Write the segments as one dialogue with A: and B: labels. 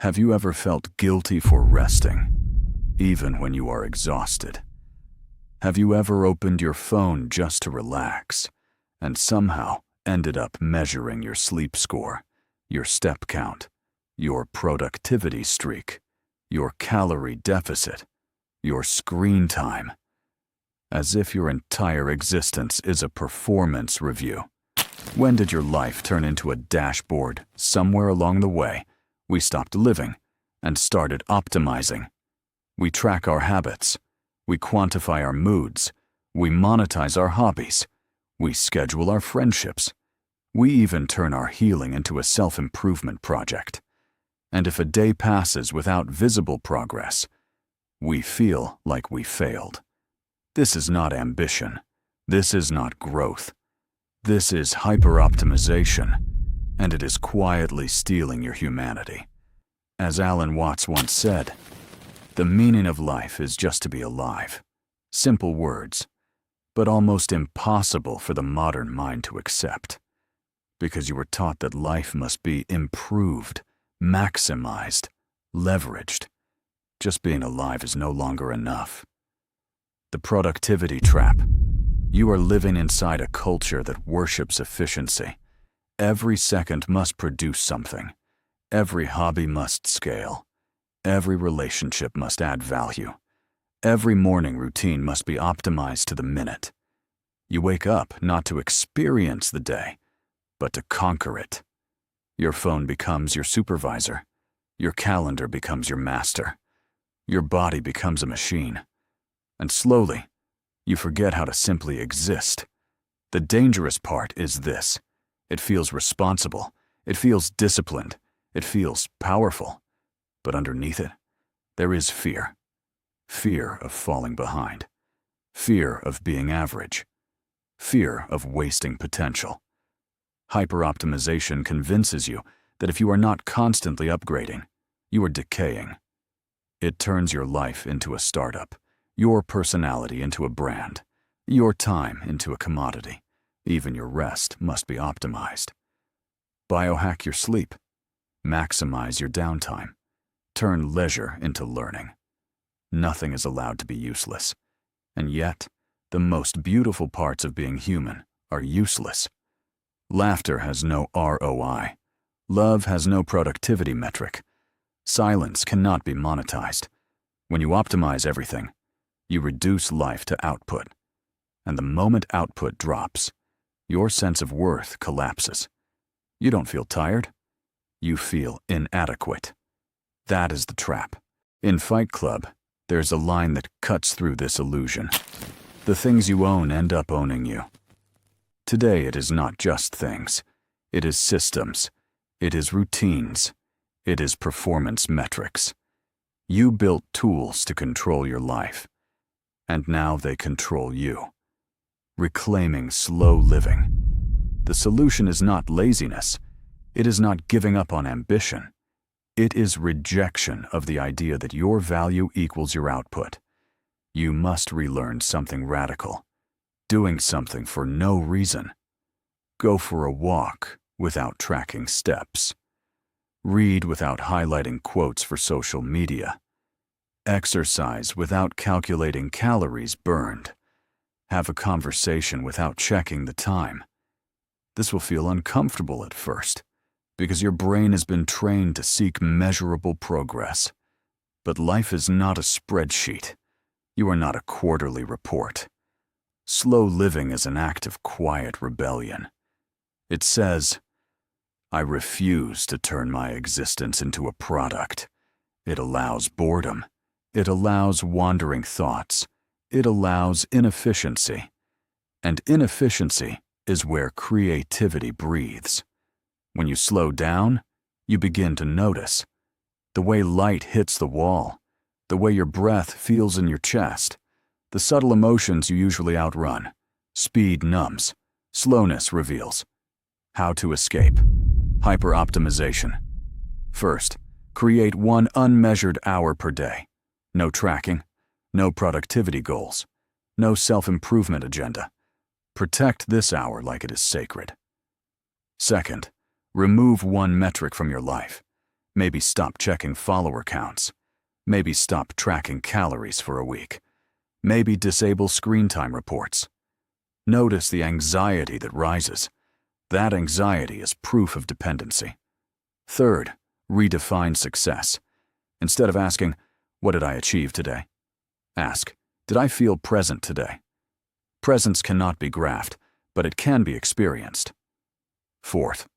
A: Have you ever felt guilty for resting, even when you are exhausted? Have you ever opened your phone just to relax, and somehow ended up measuring your sleep score, your step count, your productivity streak, your calorie deficit, your screen time, as if your entire existence is a performance review? When did your life turn into a dashboard somewhere along the way? We stopped living and started optimizing. We track our habits. We quantify our moods. We monetize our hobbies. We schedule our friendships. We even turn our healing into a self-improvement project. And if a day passes without visible progress, we feel like we failed. This is not ambition. This is not growth. This is hyper-optimization, and it is quietly stealing your humanity. As Alan Watts once said, the meaning of life is just to be alive. Simple words, but almost impossible for the modern mind to accept, because you were taught that life must be improved, maximized, leveraged. Just being alive is no longer enough. The productivity trap. You are living inside a culture that worships efficiency. Every second must produce something. Every hobby must scale. Every relationship must add value. Every morning routine must be optimized to the minute. You wake up not to experience the day, but to conquer it. Your phone becomes your supervisor. Your calendar becomes your master. Your body becomes a machine. And slowly, you forget how to simply exist. The dangerous part is this. It feels responsible. It feels disciplined. It feels powerful. But underneath it, there is fear. Fear of falling behind. Fear of being average. Fear of wasting potential. Hyper-optimization convinces you that if you are not constantly upgrading, you are decaying. It turns your life into a startup, your personality into a brand, your time into a commodity. Even your rest must be optimized. Biohack your sleep. Maximize your downtime. Turn leisure into learning. Nothing is allowed to be useless. And yet, the most beautiful parts of being human are useless. Laughter has no ROI. Love has no productivity metric. Silence cannot be monetized. When you optimize everything, you reduce life to output. And the moment output drops, your sense of worth collapses. You don't feel tired. You feel inadequate. That is the trap. In Fight Club, there's a line that cuts through this illusion. The things you own end up owning you. Today it is not just things. It is systems. It is routines. It is performance metrics. You built tools to control your life, and now they control you. Reclaiming slow living. The solution is not laziness. It is not giving up on ambition. It is rejection of the idea that your value equals your output. You must relearn something radical. Doing something for no reason. Go for a walk without tracking steps. Read without highlighting quotes for social media. Exercise without calculating calories burned. Have a conversation without checking the time. This will feel uncomfortable at first, because your brain has been trained to seek measurable progress. But life is not a spreadsheet. You are not a quarterly report. Slow living is an act of quiet rebellion. It says, I refuse to turn my existence into a product. It allows boredom. It allows wandering thoughts. It allows inefficiency. And inefficiency is where creativity breathes. When you slow down, you begin to notice. The way light hits the wall, the way your breath feels in your chest, the subtle emotions you usually outrun. Speed numbs, slowness reveals. How to escape. Hyper-optimization. First, create one unmeasured hour per day. No tracking, no productivity goals, no self-improvement agenda. Protect this hour like it is sacred. Second, remove one metric from your life. Maybe stop checking follower counts. Maybe stop tracking calories for a week. Maybe disable screen time reports. Notice the anxiety that rises. That anxiety is proof of dependency. Third, redefine success. Instead of asking, "What did I achieve today?" ask, "Did I feel present today?" Presence cannot be graphed, but it can be experienced. Fourth,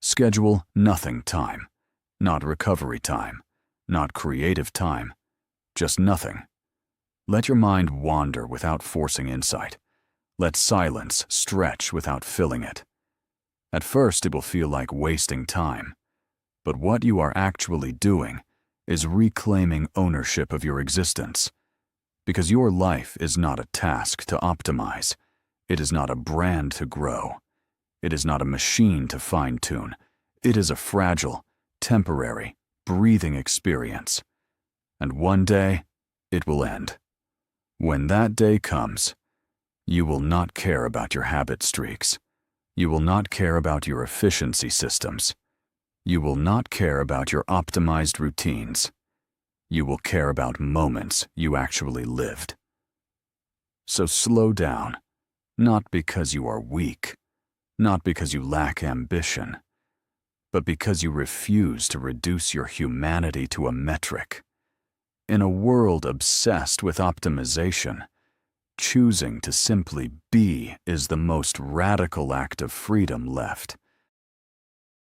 A: schedule nothing time. Not recovery time, not creative time, just nothing. Let your mind wander without forcing insight. Let silence stretch without filling it. At first, it will feel like wasting time, but what you are actually doing is reclaiming ownership of your existence. Because your life is not a task to optimize. It is not a brand to grow. It is not a machine to fine-tune. It is a fragile, temporary, breathing experience. And one day, it will end. When that day comes, you will not care about your habit streaks. You will not care about your efficiency systems. You will not care about your optimized routines. You will care about moments you actually lived. So slow down, not because you are weak, not because you lack ambition, but because you refuse to reduce your humanity to a metric. In a world obsessed with optimization, choosing to simply be is the most radical act of freedom left.